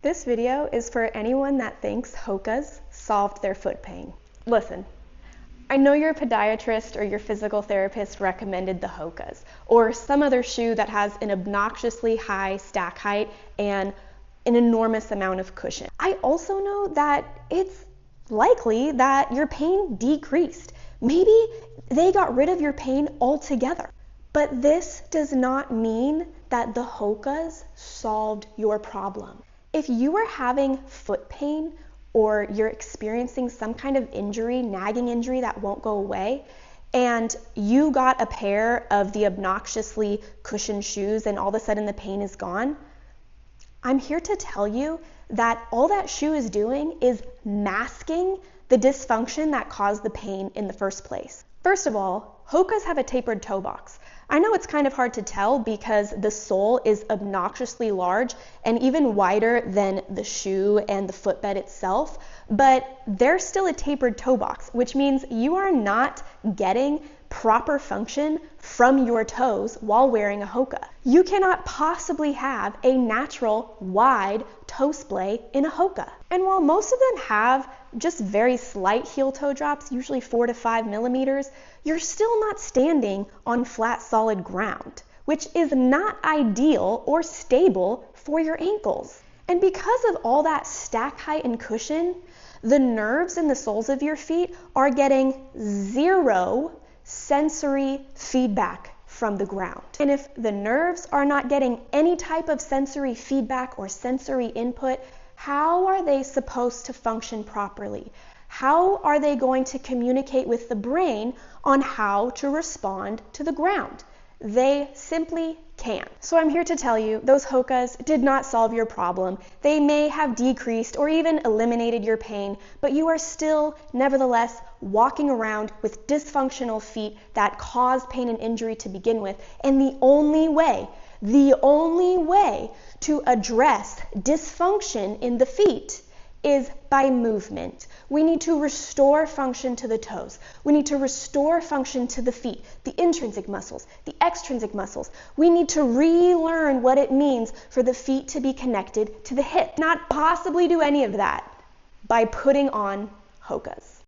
This video is for anyone that thinks Hokas solved their foot pain. Listen, I know your podiatrist or your physical therapist recommended the Hokas, or some other shoe that has an obnoxiously high stack height and an enormous amount of cushion. I also know that it's likely that your pain decreased. Maybe they got rid of your pain altogether. But this does not mean that the Hokas solved your problem. If you are having foot pain or you're experiencing some kind of injury, nagging injury that won't go away, and you got a pair of the obnoxiously cushioned shoes and all of a sudden the pain is gone, I'm here to tell you that all that shoe is doing is masking the dysfunction that caused the pain in the first place. First of all, Hokas have a tapered toe box. I know it's kind of hard to tell because the sole is obnoxiously large and even wider than the shoe and the footbed itself, but they're still a tapered toe box, which means you are not getting proper function from your toes while wearing a Hoka. You cannot possibly have a natural wide toe splay in a Hoka. And while most of them have just very slight heel toe drops, usually 4 to 5 millimeters, you're still not standing on flat solid ground, which is not ideal or stable for your ankles. And because of all that stack height and cushion, the nerves in the soles of your feet are getting zero sensory feedback from the ground. And if the nerves are not getting any type of sensory feedback or sensory input, how are they supposed to function properly? How are they going to communicate with the brain on how to respond to the ground? They simply can't. So I'm here to tell you, those Hokas did not solve your problem. They may have decreased or even eliminated your pain, but you are still, nevertheless, walking around with dysfunctional feet that caused pain and injury to begin with. And the only way to address dysfunction in the feet is by movement. We need to restore function to the toes. We need to restore function to the feet, the intrinsic muscles, the extrinsic muscles. We need to relearn what it means for the feet to be connected to the hip. Not possibly do any of that by putting on Hokas.